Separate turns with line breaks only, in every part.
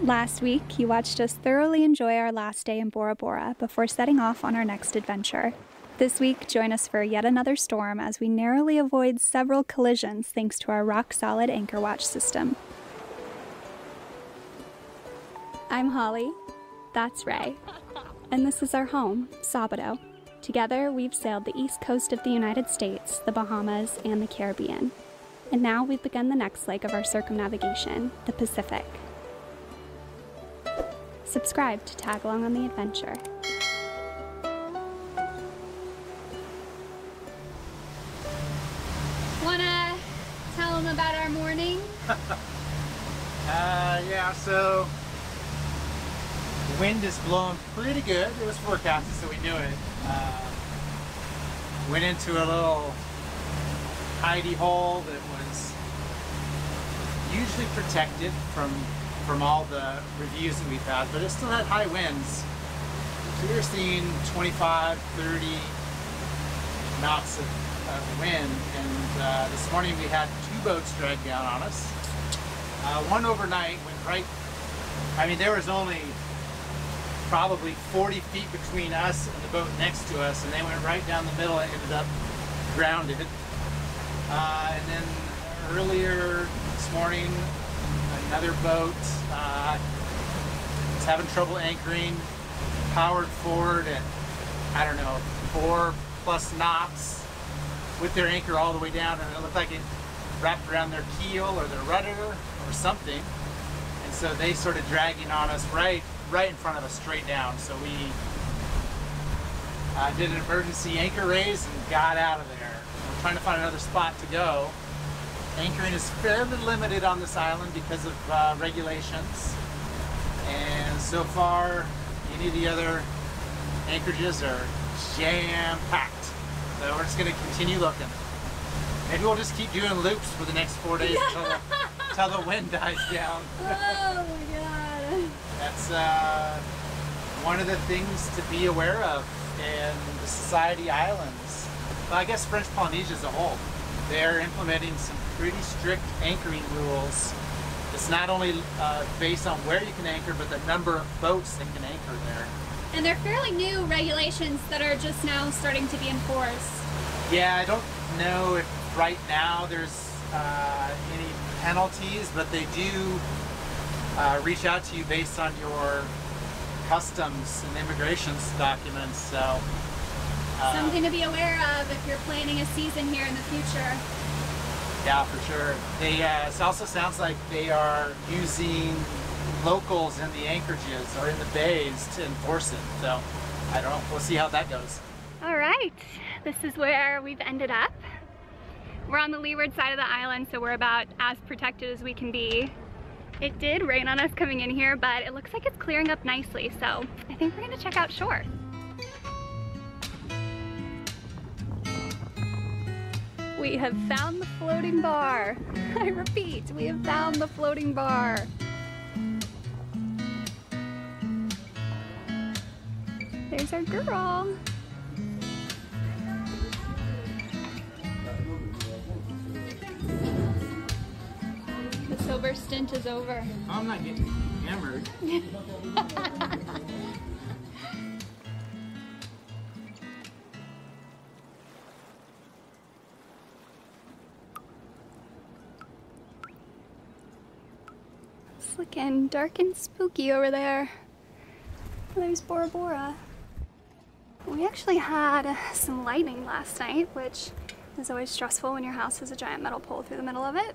Last week, you watched us thoroughly enjoy our last day in Bora Bora before setting off on our next adventure. This week, join us for yet another storm as we narrowly avoid several collisions thanks to our rock-solid anchor watch system. I'm Holly. That's Ray. And this is our home, Sabado. Together, we've sailed the east coast of the United States, the Bahamas, and the Caribbean. And now we've begun the next leg of our circumnavigation, the Pacific. Subscribe to tag along on the adventure.
Wanna tell them about our morning?
Yeah, so the wind is blowing pretty good. It was forecasted, so we knew it. Went into a little hidey hole that was usually protected from all the reviews that we've had, but it still had high winds. So we were seeing 25, 30 knots of wind, and this morning we had 2 boats drag down on us. One overnight went right, I mean there was only probably 40 feet between us and the boat next to us, and they went right down the middle and ended up grounded. And then earlier this morning, another boat was having trouble anchoring, powered forward at, I don't know, 4+ knots with their anchor all the way down, and it looked like it wrapped around their keel or their rudder or something. And so they started dragging on us right in front of us, straight down. So we did an emergency anchor raise and got out of there. We're trying to find another spot to go. Anchoring is fairly limited on this island because of regulations, and so far any of the other anchorages are jam-packed. So we're just going to continue looking. Maybe we'll just keep doing loops for the next 4 days until the wind dies down.
Oh my god.
That's one of the things to be aware of in the Society Islands. Well, I guess French Polynesia as a whole. They're implementing some pretty strict anchoring rules. It's not only based on where you can anchor, but the number of boats that can anchor there.
And they're fairly new regulations that are just now starting to be enforced.
Yeah, I don't know if right now there's any penalties, but they do reach out to you based on your customs and immigration documents. So
something to be aware of if you're planning a season here in the future.
Yeah, for sure. They it also sounds like they are using locals in the anchorages or in the bays to enforce it. So I don't know. We'll see how that goes.
All right, this is where we've ended up. We're on the leeward side of the island, so we're about as protected as we can be. It did rain on us coming in here, but it looks like it's clearing up nicely, so I think we're gonna check out shore. We have found the floating bar. I repeat, we have found the floating bar. There's our girl. The sober stint is over.
I'm not getting hammered.
It's looking dark and spooky over there. There's Bora Bora. We actually had some lightning last night, which is always stressful when your house has a giant metal pole through the middle of it.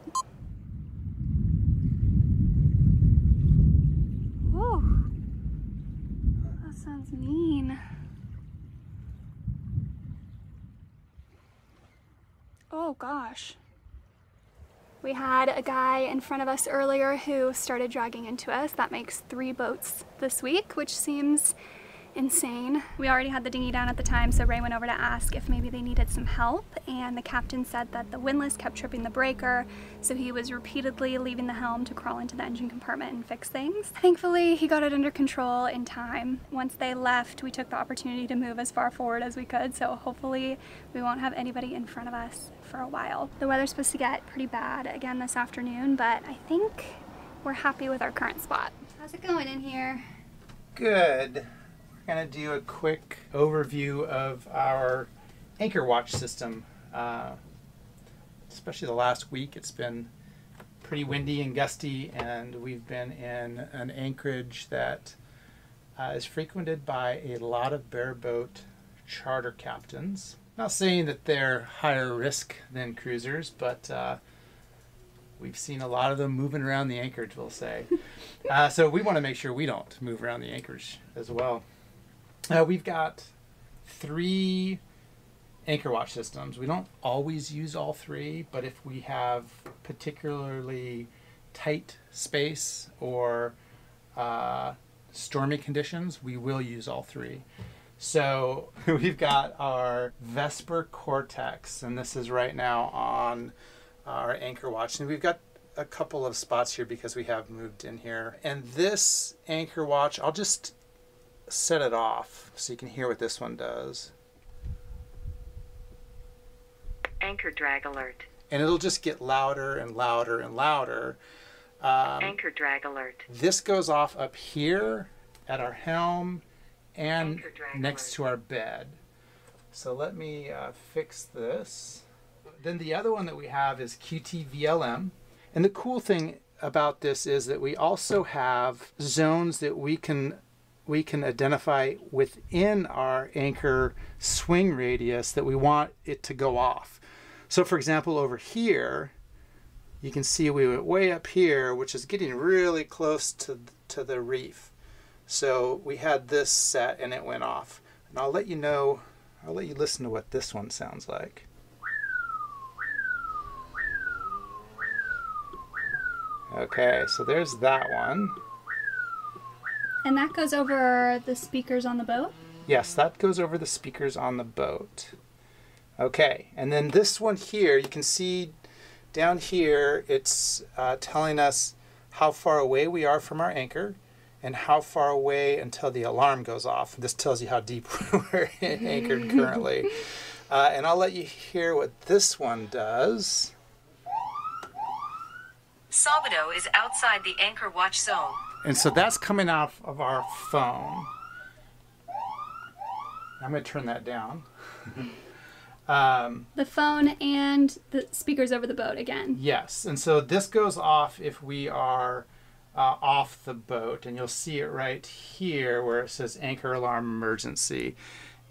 Whoa, that sounds mean. Oh gosh. We had a guy in front of us earlier who started dragging into us. That makes 3 boats this week, which seems insane. We already had the dinghy down at the time, so Ray went over to ask if maybe they needed some help, and the captain said that the windlass kept tripping the breaker, so he was repeatedly leaving the helm to crawl into the engine compartment and fix things. Thankfully, he got it under control in time. Once they left, we took the opportunity to move as far forward as we could, so hopefully we won't have anybody in front of us for a while. The weather's supposed to get pretty bad again this afternoon, but I think we're happy with our current spot.
How's it going in here?
Good. We're going to do a quick overview of our anchor watch system. Especially the last week, it's been pretty windy and gusty, and we've been in an anchorage that is frequented by a lot of bareboat charter captains. Not saying that they're higher risk than cruisers, but we've seen a lot of them moving around the anchorage, we'll say. So we want to make sure we don't move around the anchorage as well. We've got 3 anchor watch systems. We don't always use all 3, but if we have particularly tight space or stormy conditions, we will use all 3. So we've got our Vesper Cortex, and this is right now on our anchor watch. And we've got a couple of spots here because we have moved in here. And this anchor watch, I'll just set it off so you can hear what this one does.
Anchor drag alert.
And it'll just get louder and louder and louder.
Anchor drag alert.
This goes off up here at our helm and next to our bed. So let me fix this. Then the other one that we have is QTVLM. And the cool thing about this is that we also have zones that we can identify within our anchor swing radius that we want it to go off. So for example, over here, you can see we went way up here, which is getting really close to the reef. So we had this set and it went off. And I'll let you listen to what this one sounds like. Okay, so there's that one.
And that goes over the speakers on the boat?
Yes, that goes over the speakers on the boat. Okay, and then this one here, you can see down here, it's telling us how far away we are from our anchor and how far away until the alarm goes off. This tells you how deep we're anchored currently. And I'll let you hear what this one does.
Salvador is outside the anchor watch zone.
And so that's coming off of our phone. I'm going to turn that down.
The phone and the speakers over the boat again.
Yes, and so this goes off if we are off the boat, and you'll see it right here where it says anchor alarm emergency.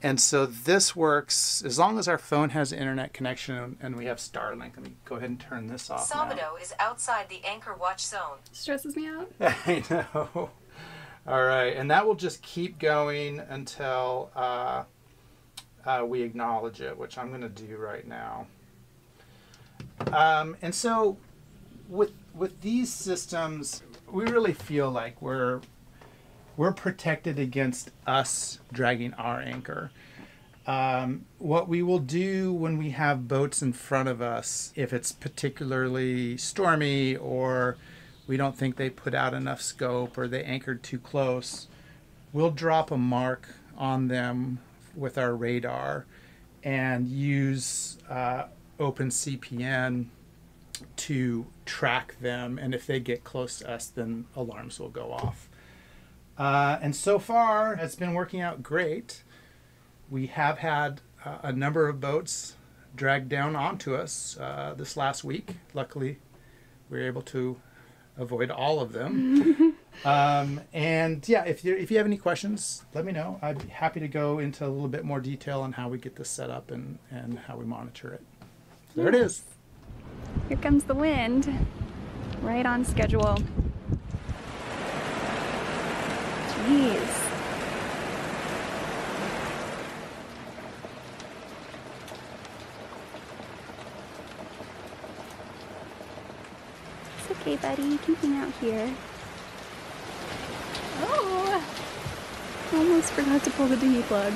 And so this works as long as our phone has an internet connection and we have Starlink. Let me go ahead and turn this off
Salvador is outside the anchor watch zone.
Stresses me out.
I know. All right, and that will just keep going until we acknowledge it, which I'm going to do right now. And so with these systems, we really feel like we're protected against us dragging our anchor. What we will do when we have boats in front of us, if it's particularly stormy or we don't think they put out enough scope or they anchored too close, we'll drop a mark on them with our radar and use OpenCPN to track them, and if they get close to us, then alarms will go off. And so far, it's been working out great. We have had a number of boats dragged down onto us this last week. Luckily, we were able to avoid all of them. And yeah, if you have any questions, let me know. I'd be happy to go into a little bit more detail on how we get this set up and how we monitor it. So there it is.
Here comes the wind. Right on schedule. Jeez. It's okay, buddy. You can hang out here. Oh! Almost forgot to pull the dinghy plug.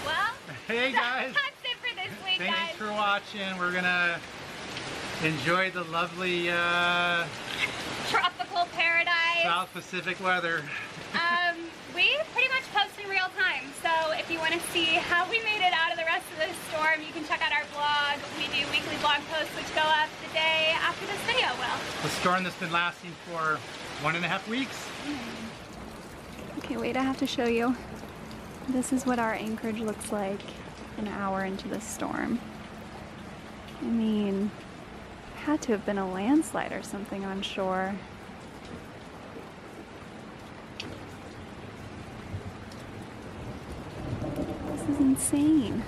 Well,
Hey guys!
that's it for this week,
Thanks
guys.
for watching. We're gonna enjoy the lovely
Tropical paradise.
South Pacific weather.
We pretty much post in real time, so if you want to see how we made it out of the rest of this storm, you can check out our blog. We do blog posts which go up the day after this video will.
The storm that's been lasting for 1.5 weeks.
Okay, wait, I have to show you. This is what our anchorage looks like an hour into the storm. I mean, had to have been a landslide or something on shore. This is insane.